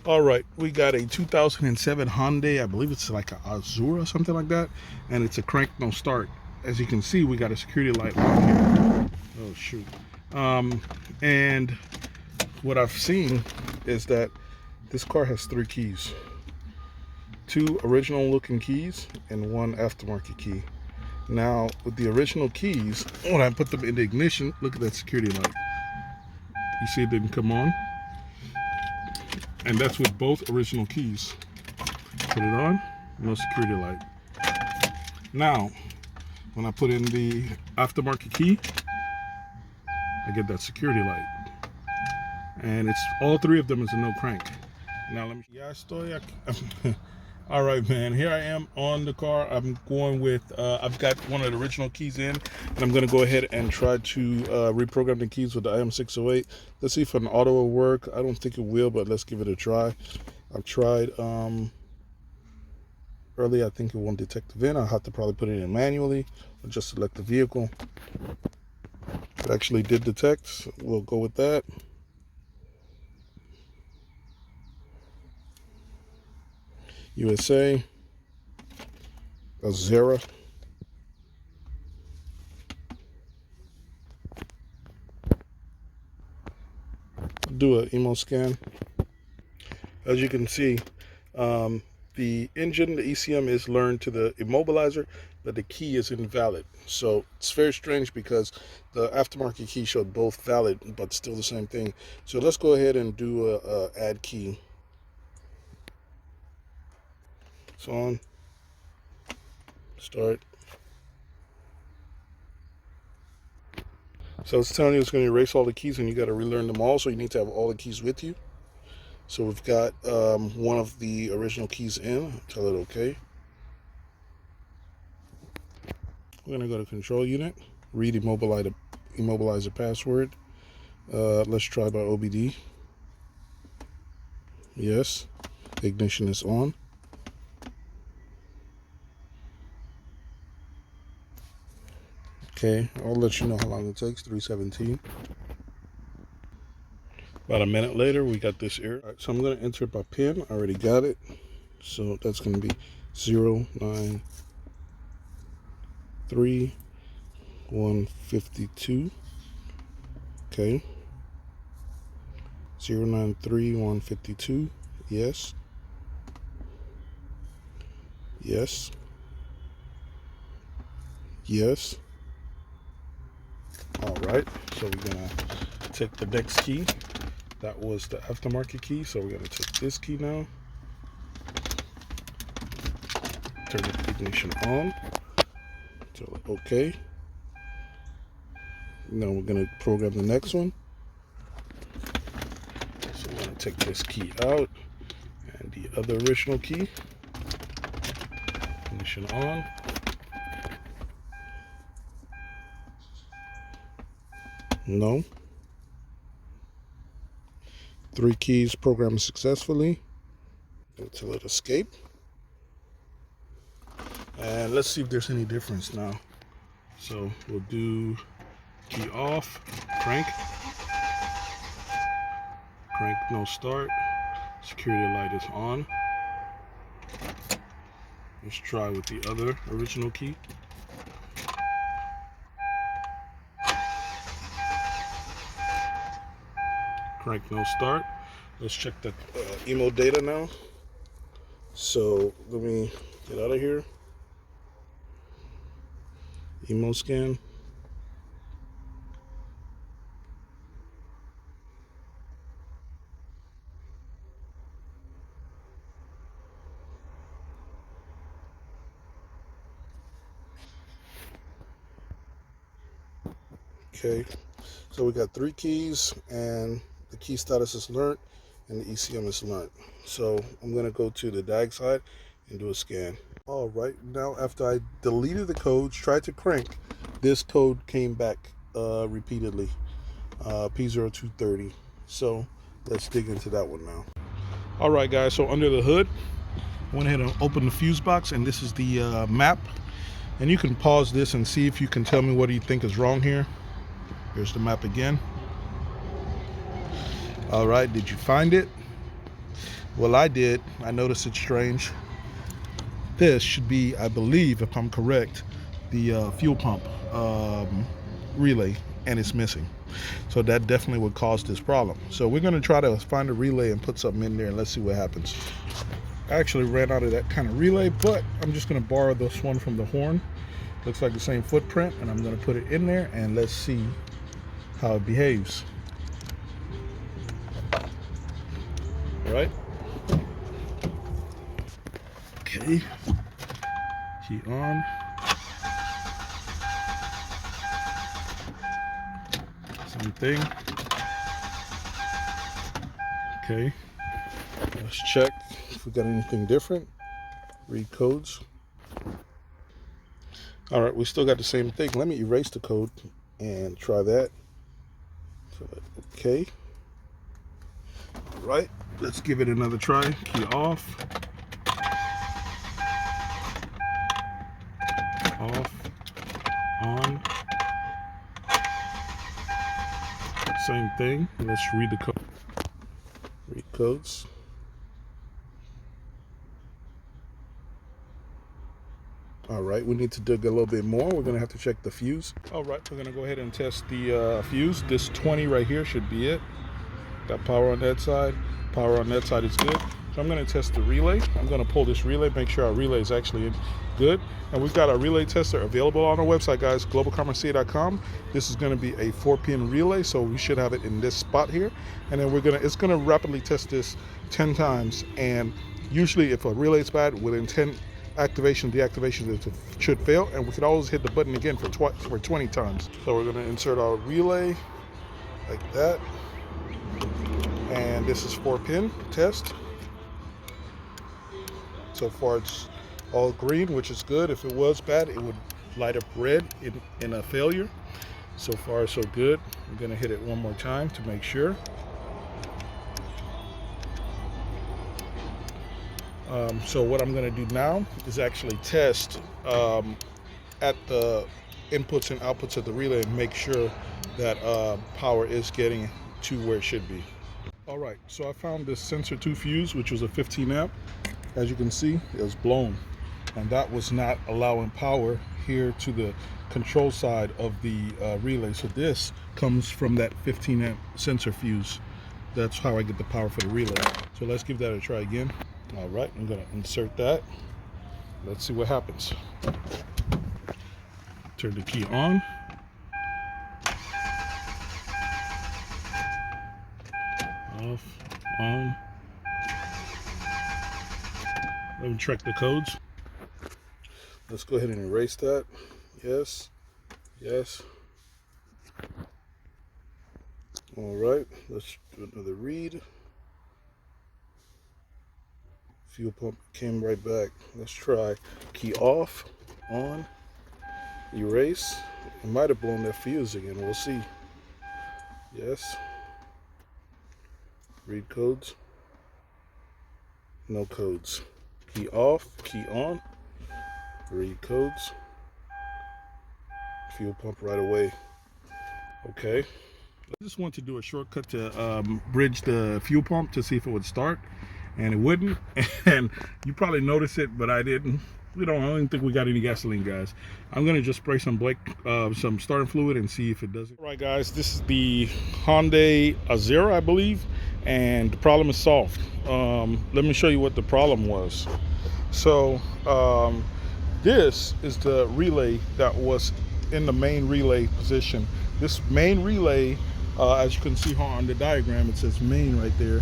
All right, we got a 2007 Hyundai. I believe it's like a Azera or something like that, and it's a crank no start. As you can see, we got a security light on here. Oh shoot! And what I've seen is that this car has 3 keys, 2 original looking keys and 1 aftermarket key. Now with the original keys, when I put them in the ignition, look at that security light. You see it didn't come on? And that's with both original keys. Put it on, no security light. Now, when I put in the aftermarket key, I get that security light. And it's all 3 of them is a no crank. Now let me, all right, man, here I am on the car. I'm going with, I've got one of the original keys in, and I'm gonna go ahead and try to reprogram the keys with the IM608. Let's see if an auto will work. I don't think it will, but let's give it a try. I've tried earlier, I think it won't detect the VIN. I'll have to probably put it in manually, or just select the vehicle. It actually did detect, so we'll go with that. USA, Azera, do an emo scan. As you can see, the engine, the ECM is learned to the Immobilizer, but the key is invalid. So it's very strange because the aftermarket key showed both valid, but still the same thing. So let's go ahead and do a add key. It's on, start. So it's telling you it's going to erase all the keys and you got to relearn them all, so you need to have all the keys with you. So we've got one of the original keys in. Tell it okay. We're going to go to control unit, read Immobilizer password. Let's try by OBD. Yes, ignition is on. Okay, I'll let you know how long it takes. 3:17. About a minute later, we got this error. All right, so I'm going to enter it by PIN. I already got it. So that's going to be 093152. Okay. 093152. Yes. Yes. Yes. All right, so we're gonna take the next key. That was the aftermarket key, so we're gonna take this key now. Turn the ignition on. Tell it okay. Now we're gonna program the next one. So we're gonna take this key out and the other original key. Ignition on. No. 3 keys programmed successfully. Until it escape. And let's see if there's any difference now. So we'll do key off, crank no start, security light is on. Let's try with the other original key. Crank no start. Let's check the emo data now. So let me get out of here. Emo scan. Okay, so we got 3 keys and the key status is learned and the ECM is learned. So I'm going to go to the diag side and do a scan. All right, now after I deleted the codes, tried to crank, this code came back repeatedly, P0230. So let's dig into that one now. All right, guys, so under the hood, I went ahead and opened the fuse box, and this is the map. And you can pause this and see if you can tell me what you think is wrong here. Here's the map again. All right, did you find it? Well, I noticed it's strange. This should be, I believe, if I'm correct, the fuel pump relay, and it's missing. So that definitely would cause this problem. So we're going to try to find a relay and put something in there, and let's see what happens. I actually ran out of that kind of relay, but I'm just going to borrow this one from the horn. Looks like the same footprint, and I'm going to put it in there, and let's see how it behaves. All right. Okay. Key on. Same thing. Okay. Let's check if we got anything different. Read codes. All right, we still got the same thing. Let me erase the code and try that. So, okay. All right, let's give it another try. Key off. Off. On. Same thing. Let's read the code. Read codes. All right, we need to dig a little bit more. We're gonna have to check the fuse. All right, we're gonna go ahead and test the fuse. This 20 right here should be it. Got power on that side. Power on that side is good. So I'm gonna test the relay. I'm gonna pull this relay, make sure our relay is actually good. And we've got our relay tester available on our website, guys, globalcommerceca.com. This is gonna be a 4-pin relay, so we should have it in this spot here. And then it's gonna rapidly test this 10 times. And usually if a relay is bad, within 10 activation, deactivation, it should fail, and we can always hit the button again for 20 times. So we're going to insert our relay like that, and this is 4-pin test. So far it's all green, which is good. If it was bad, it would light up red in a failure. So far so good. I'm going to hit it one more time to make sure. So what I'm going to do now is actually test at the inputs and outputs of the relay and make sure that power is getting to where it should be. All right, so I found this sensor 2 fuse, which was a 15 amp. As you can see, it was blown, and that was not allowing power here to the control side of the relay. So this comes from that 15 amp sensor fuse. That's how I get the power for the relay. So let's give that a try again. All right, I'm gonna insert that. Let's see what happens. Turn the key on. Off, on. Let me check the codes. Let's go ahead and erase that. Yes, yes. All right, let's do another read. Fuel pump came right back. Let's try key off, on, erase. It might have blown that fuse again. We'll see. Yes. Read codes. No codes. Key off, key on. Read codes. Fuel pump right away. Okay. I just want to do a shortcut to bridge the fuel pump to see if it would start. And it wouldn't, and you probably noticed it, but I didn't. I don't think we got any gasoline, guys. I'm gonna just spray some starting fluid and see if it does it. All right, guys, this is the Hyundai Azera, I believe, and the problem is solved. Let me show you what the problem was. So this is the relay that was in the main relay position. This main relay, as you can see on the diagram, it says main right there.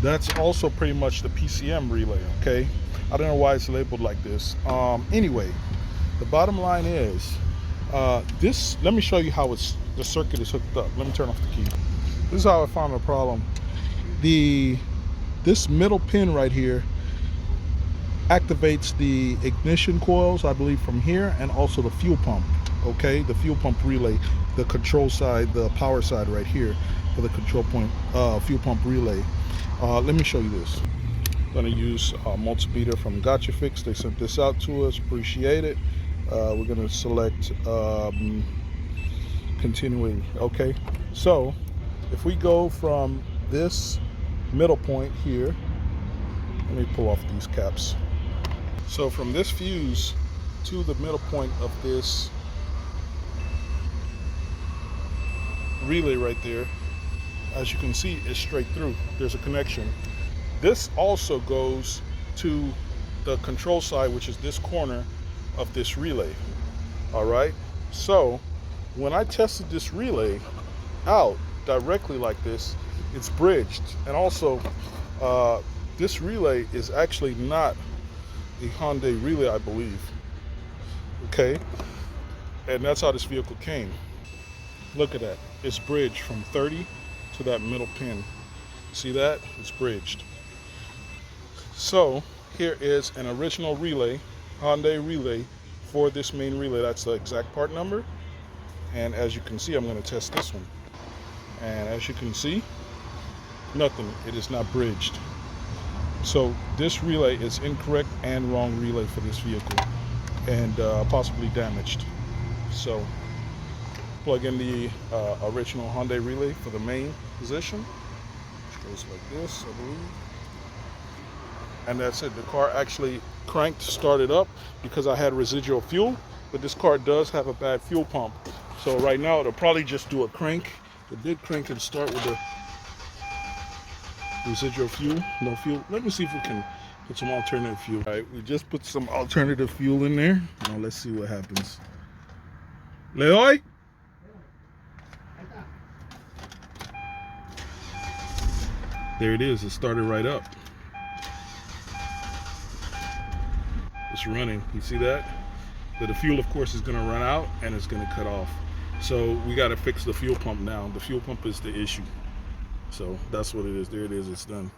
That's also pretty much the PCM relay, okay? I don't know why it's labeled like this. Anyway, the bottom line is, let me show you how the circuit is hooked up. Let me turn off the key. This is how I found the problem. This middle pin right here activates the ignition coils, I believe, from here, and also the fuel pump, okay? The fuel pump relay, the control side, the power side right here for the control point, fuel pump relay. Let me show you this. I'm going to use a multimeter from Gotcha Fix. They sent this out to us. Appreciate it. We're going to select continuing. Okay, so if we go from this middle point here Let me pull off these caps. So from this fuse to the middle point of this relay right there, as you can see, is straight through. There's a connection. This also goes to the control side, which is this corner of this relay. All right, so when I tested this relay out directly like this, it's bridged. And also this relay is actually not a Hyundai relay, I believe. Okay, and that's how this vehicle came. Look at that, it's bridged from 30 to that middle pin. See that? It's bridged. So here is an original relay, Hyundai relay, for this main relay. That's the exact part number. And as you can see, I'm going to test this one. And as you can see, nothing. It is not bridged. So this relay is incorrect and wrong relay for this vehicle, and possibly damaged. So plug in the original Hyundai relay for the main position. It goes like this, I believe. And that's it. The car actually cranked, started up because I had residual fuel, but this car does have a bad fuel pump. So right now it'll probably just do a crank. It did crank and start with the residual fuel, no fuel. Let me see if we can put some alternative fuel. All right, we just put some alternative fuel in there. Now let's see what happens. Leoy? There it is, it started right up. It's running, you see that? But the fuel, of course, is gonna run out and it's gonna cut off. So we gotta fix the fuel pump now. The fuel pump is the issue. So that's what it is. There it is, it's done.